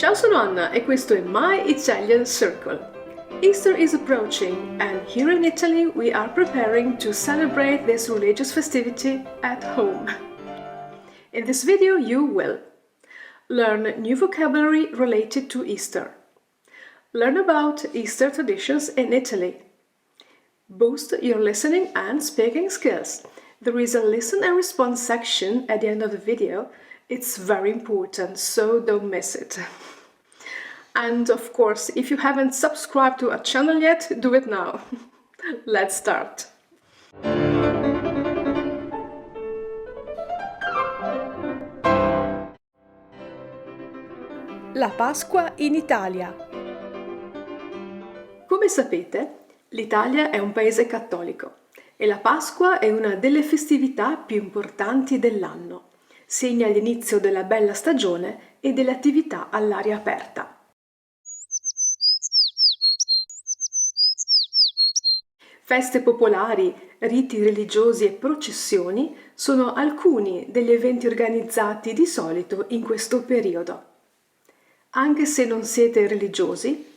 Ciao, sono Anna e questo è My Italian Circle. Easter is approaching and here in Italy we are preparing to celebrate this religious festivity at home. In this video you will learn new vocabulary related to Easter, learn about Easter traditions in Italy, boost your listening and speaking skills. There is a listen and response section at the end of the video. It's very important, so don't miss it. And of course, if you haven't subscribed to our channel yet, do it now. Let's start. La Pasqua in Italia. Come sapete, l'Italia è un paese cattolico e la Pasqua è una delle festività più importanti dell'anno. Segna l'inizio della bella stagione e delle attività all'aria aperta. Feste popolari, riti religiosi e processioni sono alcuni degli eventi organizzati di solito in questo periodo. Anche se non siete religiosi,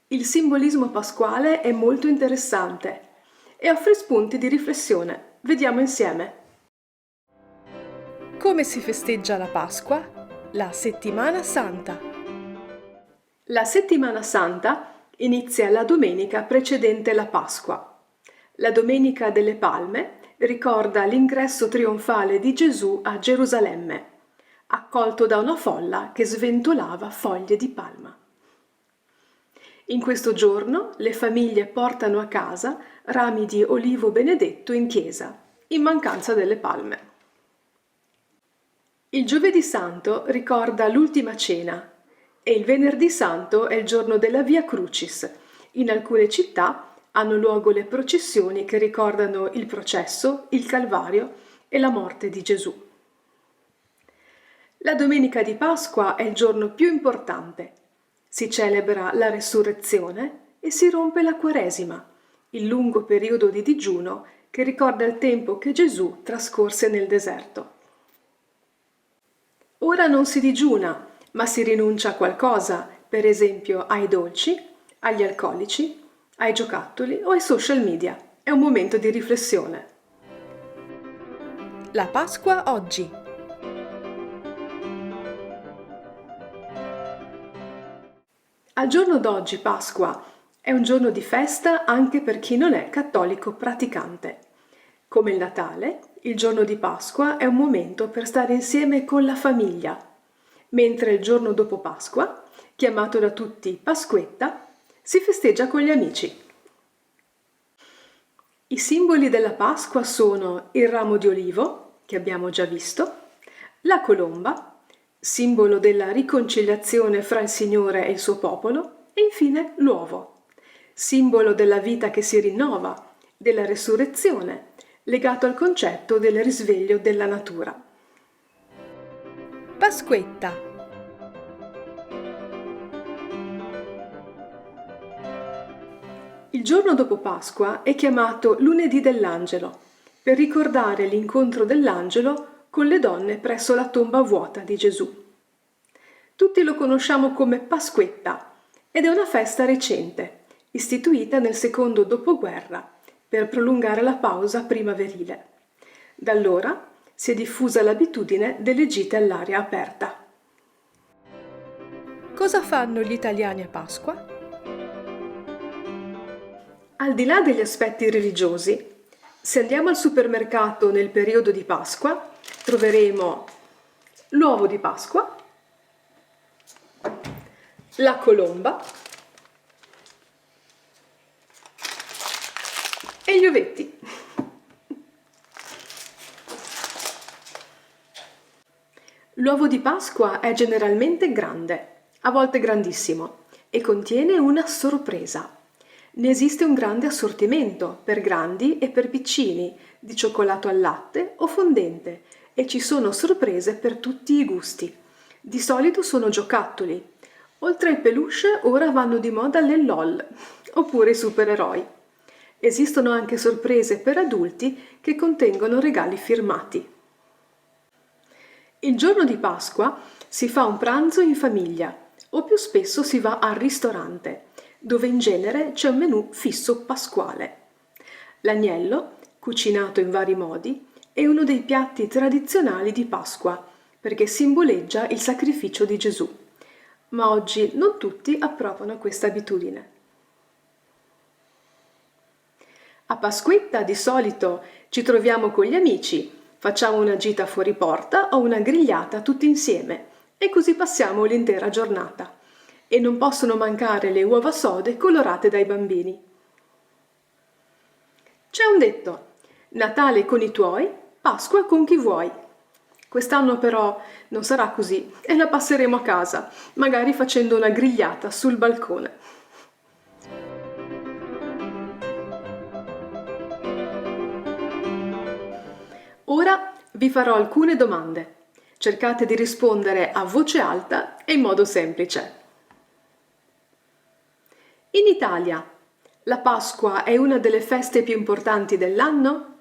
il simbolismo pasquale è molto interessante e offre spunti di riflessione. Vediamo insieme. Come si festeggia la Pasqua? La Settimana Santa. La Settimana Santa inizia la domenica precedente la Pasqua. La Domenica delle Palme ricorda l'ingresso trionfale di Gesù a Gerusalemme, accolto da una folla che sventolava foglie di palma. In questo giorno le famiglie portano a casa rami di olivo benedetto in chiesa, in mancanza delle palme. Il Giovedì Santo ricorda l'Ultima Cena e il Venerdì Santo è il giorno della Via Crucis. In alcune città hanno luogo le processioni che ricordano il processo, il Calvario e la morte di Gesù. La domenica di Pasqua è il giorno più importante. Si celebra la resurrezione e si rompe la Quaresima, il lungo periodo di digiuno che ricorda il tempo che Gesù trascorse nel deserto. Ora non si digiuna, ma si rinuncia a qualcosa, per esempio ai dolci, agli alcolici, ai giocattoli o ai social media. È un momento di riflessione. La Pasqua oggi. Al giorno d'oggi, Pasqua, è un giorno di festa anche per chi non è cattolico praticante. Come il Natale, il giorno di Pasqua è un momento per stare insieme con la famiglia, mentre il giorno dopo Pasqua, chiamato da tutti Pasquetta, si festeggia con gli amici. I simboli della Pasqua sono il ramo di olivo, che abbiamo già visto, la colomba, simbolo della riconciliazione fra il Signore e il suo popolo, e infine l'uovo, simbolo della vita che si rinnova, della resurrezione, legato al concetto del risveglio della natura. Pasquetta. Il giorno dopo Pasqua è chiamato lunedì dell'angelo, per ricordare l'incontro dell'angelo con le donne presso la tomba vuota di Gesù. Tutti lo conosciamo come Pasquetta ed è una festa recente, istituita nel secondo dopoguerra per prolungare la pausa primaverile. Da allora si è diffusa l'abitudine delle gite all'aria aperta. Cosa fanno gli italiani a Pasqua? Al di là degli aspetti religiosi, se andiamo al supermercato nel periodo di Pasqua, troveremo l'uovo di Pasqua, la colomba e gli ovetti. L'uovo di Pasqua è generalmente grande, a volte grandissimo, e contiene una sorpresa. Ne esiste un grande assortimento per grandi e per piccini, di cioccolato al latte o fondente, e ci sono sorprese per tutti i gusti. Di solito sono giocattoli. Oltre ai peluche ora vanno di moda le LOL, oppure i supereroi. Esistono anche sorprese per adulti che contengono regali firmati. Il giorno di Pasqua si fa un pranzo in famiglia, o più spesso si va al ristorante, dove in genere c'è un menù fisso pasquale. L'agnello, cucinato in vari modi, è uno dei piatti tradizionali di Pasqua, perché simboleggia il sacrificio di Gesù. Ma oggi non tutti approvano questa abitudine. A Pasquetta di solito ci troviamo con gli amici, facciamo una gita fuori porta o una grigliata tutti insieme e così passiamo l'intera giornata. E non possono mancare le uova sode colorate dai bambini. C'è un detto: Natale con i tuoi, Pasqua con chi vuoi. Quest'anno però non sarà così e la passeremo a casa, magari facendo una grigliata sul balcone. Ora vi farò alcune domande. Cercate di rispondere a voce alta e in modo semplice. In Italia, la Pasqua è una delle feste più importanti dell'anno?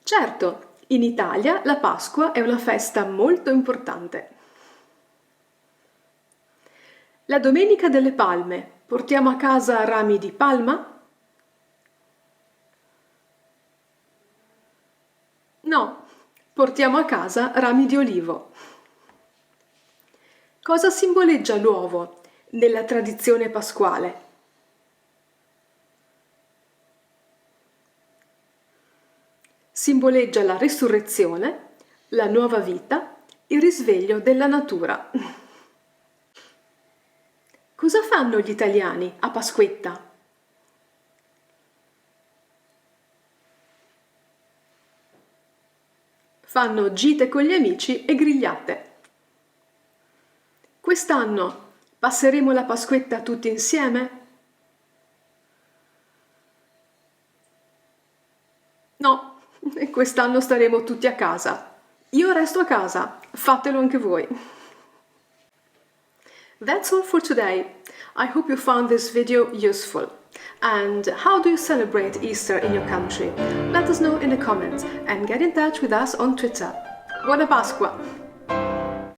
Certo, in Italia la Pasqua è una festa molto importante. La Domenica delle Palme portiamo a casa rami di palma? No, portiamo a casa rami di olivo. Cosa simboleggia l'uovo nella tradizione pasquale? Simboleggia la risurrezione, la nuova vita, il risveglio della natura. Cosa fanno gli italiani a Pasquetta? Fanno gite con gli amici e grigliate. Quest'anno passeremo la Pasquetta tutti insieme? No, quest'anno staremo tutti a casa. Io resto a casa, fatelo anche voi. That's all for today. I hope you found this video useful. And how do you celebrate Easter in your country? Let us know in the comments and get in touch with us on Twitter. Buona Pasqua!